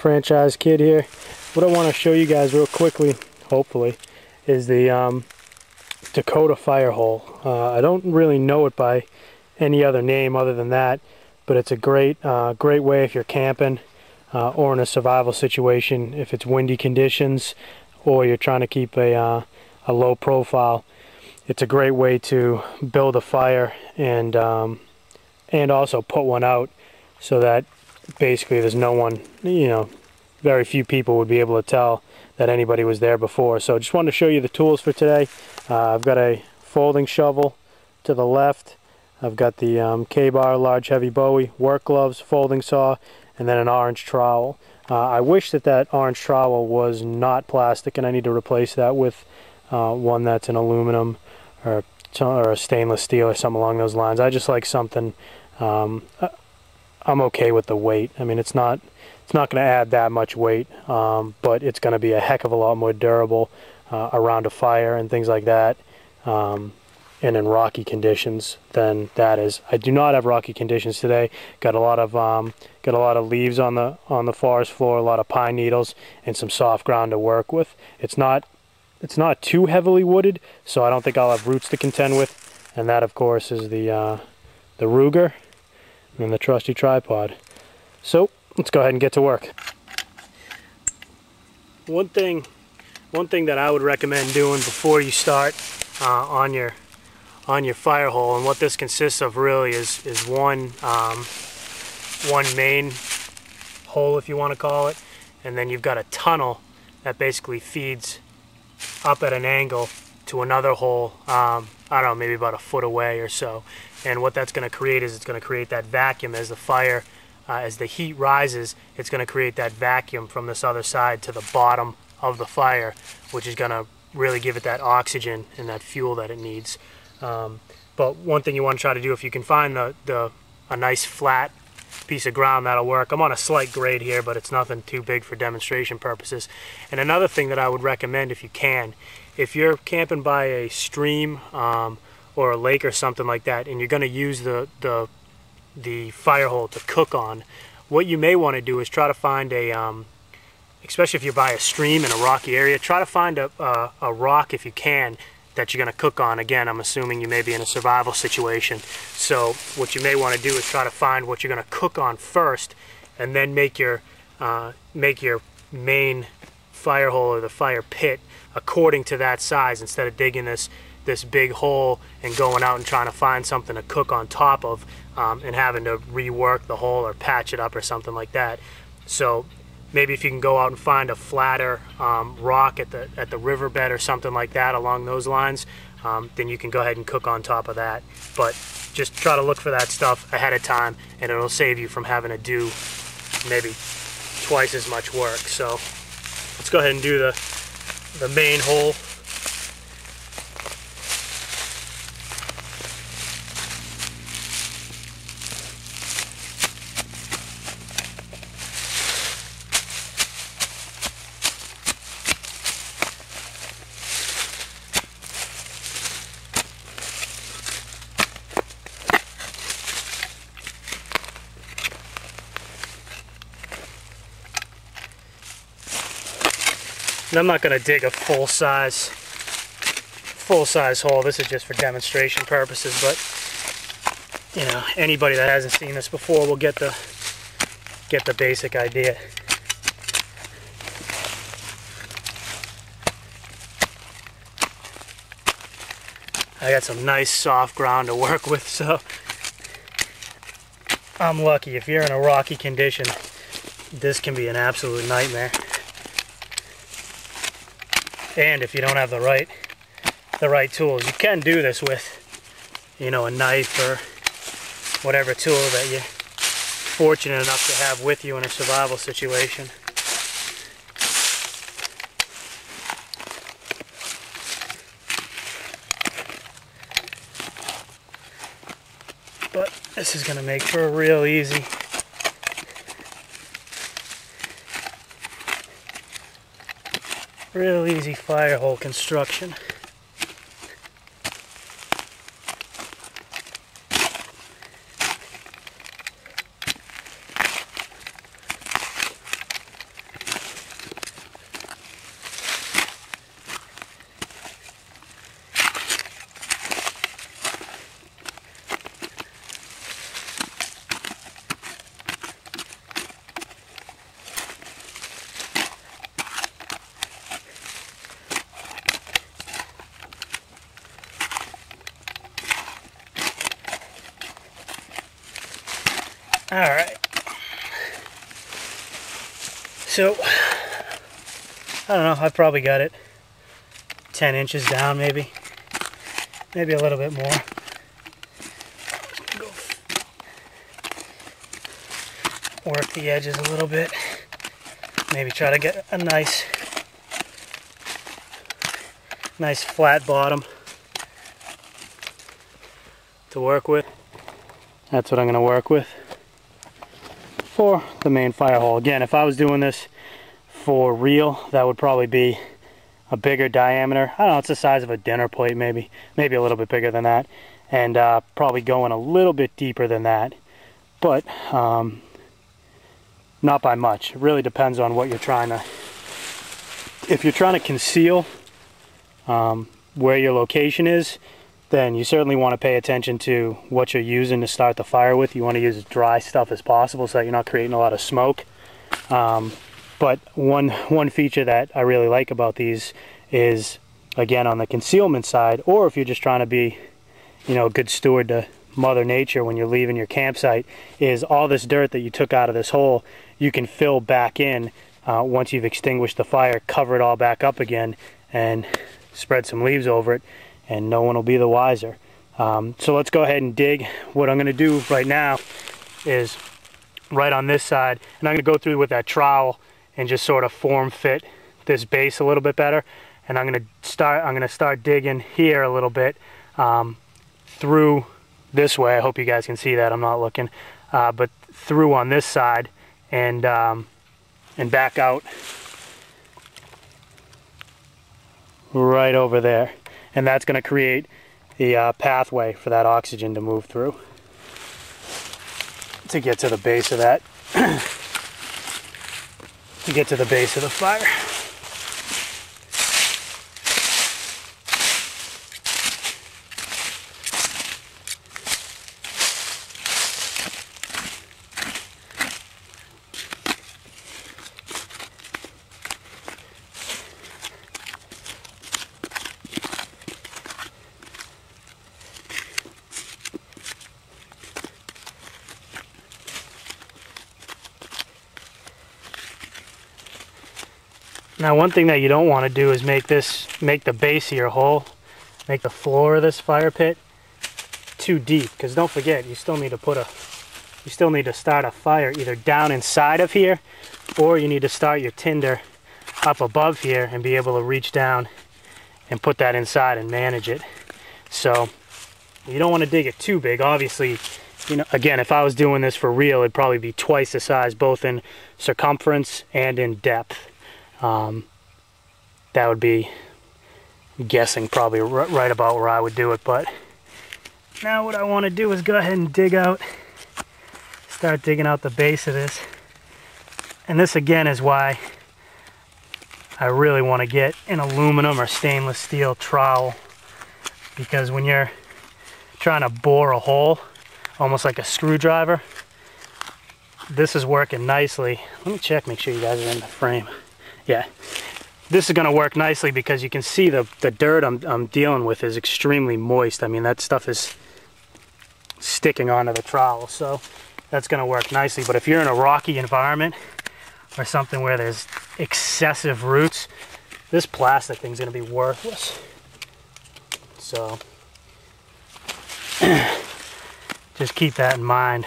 franchise kid here. What I want to show you guys real quickly, hopefully, is the Dakota fire hole. I don't really know it by any other name other than that, but it's a great way if you're camping or in a survival situation, if it's windy conditions or you're trying to keep a low profile. It's a great way to build a fire and also put one out, so that basically there's no one, very few people would be able to tell that anybody was there before. So just wanted to show you the tools for today. I've got a folding shovel to the left. I've got the K-bar large heavy Bowie, work gloves, folding saw, and then an orange trowel. I wish that orange trowel was not plastic, and I need to replace that with one that's an aluminum or a stainless steel or something along those lines. I just like something. I'm okay with the weight. I mean, it's not going to add that much weight, but it's going to be a heck of a lot more durable around a fire and things like that, and in rocky conditions than that is. I do not have rocky conditions today. Got a lot of leaves on the forest floor, a lot of pine needles, and some soft ground to work with. It's not too heavily wooded, so I don't think I'll have roots to contend with. And that, of course, is the Ruger and the trusty tripod. So let's go ahead and get to work. One thing that I would recommend doing before you start on your fire hole, and what this consists of really is one main hole, if you want to call it, and then you've got a tunnel that basically feeds up at an angle to another hole, I don't know, maybe about a foot away or so. And what that's going to create is it's going to create that vacuum as the fire, as the heat rises, it's going to create that vacuum from this other side to the bottom of the fire, which is going to really give it that oxygen and that fuel that it needs. But one thing you want to try to do, if you can find a nice flat piece of ground, that'll work. I'm on a slight grade here, but it's nothing too big for demonstration purposes. And another thing that I would recommend, if you can, if you're camping by a stream or a lake or something like that, and you're going to use the fire hole to cook on, what you may want to do is try to find especially if you're by a stream in a rocky area, try to find a rock, if you can, that you're going to cook on. Again, I'm assuming you may be in a survival situation, so what you may want to do is try to find what you're going to cook on first, and then make your main fire hole or the fire pit according to that size, instead of digging this big hole and going out and trying to find something to cook on top of, and having to rework the hole or patch it up or something like that. So maybe if you can go out and find a flatter rock at the riverbed or something like that along those lines, then you can go ahead and cook on top of that. But just try to look for that stuff ahead of time, and it'll save you from having to do maybe twice as much work. So let's go ahead and do the main hole. And I'm not going to dig a full-size hole. This is just for demonstration purposes, but anybody that hasn't seen this before will get the basic idea. I got some nice soft ground to work with, so I'm lucky. If you're in a rocky condition, this can be an absolute nightmare. And if you don't have the right tools, you can do this with, a knife or whatever tool that you're fortunate enough to have with you in a survival situation. But this is going to make for a real easy fire hole construction. Alright. So, I don't know, I've probably got it 10 inches down maybe. Maybe a little bit more. Work the edges a little bit. Maybe try to get a nice flat bottom to work with. That's what I'm going to work with for the main fire hole. Again, if I was doing this for real, that would probably be a bigger diameter. I don't know, it's the size of a dinner plate maybe a little bit bigger than that, and probably going a little bit deeper than that, but not by much. It really depends on what you're trying to, if you're trying to conceal where your location is, then you certainly want to pay attention to what you're using to start the fire with. You want to use as dry stuff as possible so that you're not creating a lot of smoke. But one feature that I really like about these is, again, on the concealment side, or if you're just trying to be, you know, a good steward to Mother Nature when you're leaving your campsite, is all this dirt that you took out of this hole, you can fill back in once you've extinguished the fire, cover it all back up again, and spread some leaves over it, and no one will be the wiser. So let's go ahead and dig. What I'm going to do right now is right on this side, and I'm going to go through with that trowel and just sort of form fit this base a little bit better. And I'm going to start digging here a little bit through this way. I hope you guys can see that. I'm not looking, but through on this side and back out right over there. And that's going to create the pathway for that oxygen to move through to get to the base of that, to get to the base of the fire. Now, one thing that you don't want to do is make the base of your hole, make the floor of this fire pit too deep, because don't forget, you still need to start a fire either down inside of here, or you need to start your tinder up above here and be able to reach down and put that inside and manage it. So you don't want to dig it too big. Obviously, you know, again, if I was doing this for real, it'd probably be twice the size, both in circumference and in depth. That would be, I'm guessing, probably right about where I would do it. But now what I want to do is go ahead and start digging out the base of this. And this again is why I really want to get an aluminum or stainless steel trowel, because when you're trying to bore a hole almost like a screwdriver, this is working nicely. Let me check, make sure you guys are in the frame. Yeah, this is going to work nicely because you can see the dirt I'm dealing with is extremely moist. I mean, that stuff is sticking onto the trowel, so that's going to work nicely. But if you're in a rocky environment or something where there's excessive roots, this plastic thing's going to be worthless. So just keep that in mind.